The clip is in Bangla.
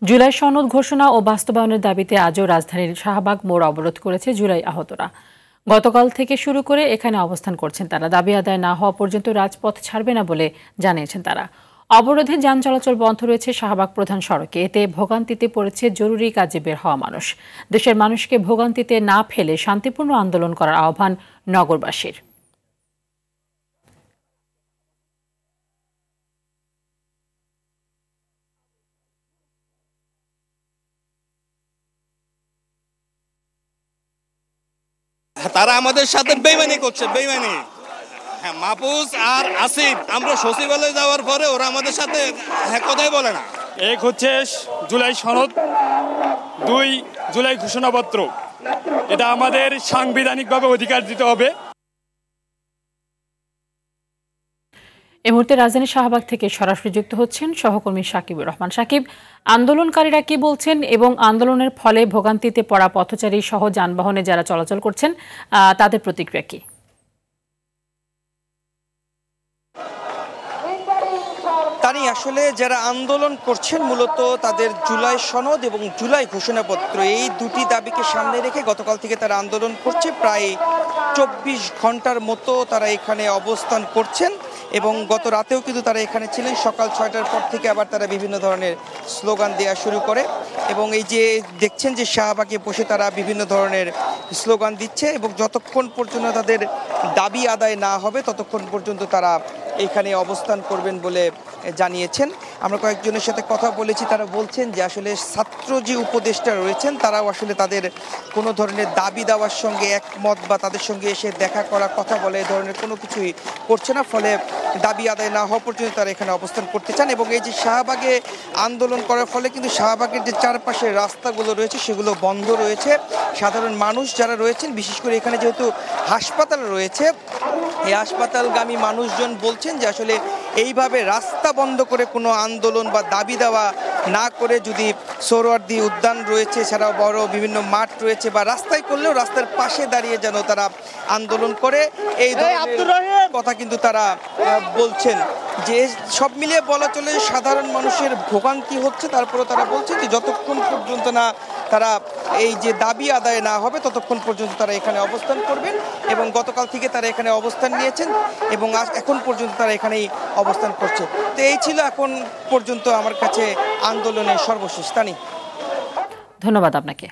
জুলাই সনদ ঘোষণা ও বাস্তবায়নের দাবিতে আজও রাজধানীর শাহবাগ মোড় অবরোধ করেছে জুলাই আহতরা। গতকাল থেকে শুরু করে এখানে অবস্থান করছেন তারা। দাবি আদায় না হওয়া পর্যন্ত রাজপথ ছাড়বে না বলে জানিয়েছেন তারা। অবরোধে যান চলাচল বন্ধ রয়েছে শাহবাগ প্রধান সড়কে। এতে ভোগান্তিতে পড়েছে জরুরি কাজে বের হওয়া মানুষ। দেশের মানুষকে ভোগান্তিতে না ফেলে শান্তিপূর্ণ আন্দোলন করার আহ্বান নগরবাসীর। তারা আমাদের সাথে বেইমানি করছে, বেইমানি। হ্যাঁ, মাহফুজ আর আসিফ, আমরা সচিবালয়ে যাওয়ার পরে ওরা আমাদের সাথে কথাই বলে না। এক হচ্ছে জুলাই সনদ, 2 জুলাই ঘোষণাপত্র। এটা আমাদের সাংবিধানিকভাবে অধিকার দিতে হবে। এই মুহূর্তে রাজধানী শাহবাগ থেকে সরাসরি যুক্ত হচ্ছেন সহকর্মী সাকিবুর রহমান। সাকিব, আন্দোলনকারীরা কি বলছেন এবং আন্দোলনের ফলে ভোগান্তিতে পড়া পথচারী সহ যানবাহনে যারা চলাচল করছেন তাদের প্রতিক্রিয়া কি? তারই আসলে যারা আন্দোলন করছেন মূলত তাদের জুলাই সনদ এবং জুলাই ঘোষণাপত্র, এই দুটি দাবিকে সামনে রেখে গতকাল থেকে তারা আন্দোলন করছে। প্রায় 24 ঘন্টার মতো তারা এখানে অবস্থান করছেন এবং গত রাতেও কিন্তু তারা এখানে ছিলেন। সকাল 6টার পর থেকে আবার তারা বিভিন্ন ধরনের স্লোগান দেওয়া শুরু করে এবং এই যে দেখছেন যে শাহবাগে বসে তারা বিভিন্ন ধরনের স্লোগান দিচ্ছে এবং যতক্ষণ পর্যন্ত তাদের দাবি আদায় না হবে ততক্ষণ পর্যন্ত তারা এখানে অবস্থান করবেন বলে জানিয়েছেন। আমরা কয়েকজনের সাথে কথা বলেছি, তারা বলছেন যে আসলে ছাত্র যে উপদেষ্টা রয়েছেন তারাও আসলে তাদের কোনো ধরনের দাবি দেওয়ার সঙ্গে একমত বা তাদের সঙ্গে এসে দেখা করা, কথা বলে এই ধরনের কোনো কিছুই করছে না। ফলে দাবি আদায় না হওয়া পর্যন্ত তারা এখানে অবস্থান করতে চান এবং এই যে শাহবাগে আন্দোলন করার ফলে কিন্তু শাহবাগের যে চারপাশের রাস্তাগুলো রয়েছে সেগুলো বন্ধ রয়েছে। সাধারণ মানুষ যারা রয়েছেন, বিশেষ করে এখানে যেহেতু হাসপাতাল রয়েছে, এই হাসপাতালগামী মানুষজন বলছেন যে আসলে এইভাবে রাস্তা বন্ধ করে কোনো আন্দোলন বা দাবি দেওয়া না করে যদি সোহরাওয়ার্দী উদ্যান রয়েছে, এছাড়াও বড় বিভিন্ন মাঠ রয়েছে বা রাস্তায় করলেও রাস্তার পাশে দাঁড়িয়ে যেন তারা আন্দোলন করে, এই ধরনের কথা কিন্তু তারা বলছেন। যে সব মিলিয়ে বলা চলে সাধারণ মানুষের ভোগান্তি হচ্ছে, তারপরেও তারা বলছেন যে যতক্ষণ পর্যন্ত না তারা এই যে দাবি আদায় না হবে ততক্ষণ পর্যন্ত তারা এখানে অবস্থান করবেন এবং গতকাল থেকে তারা এখানে অবস্থান নিয়েছেন এবং এখন পর্যন্ত তারা এখানেই অবস্থান করছে। তো এই ছিল এখন পর্যন্ত আমার কাছে আন্দোলনের সর্বশেষ। তানি, ধন্যবাদ আপনাকে।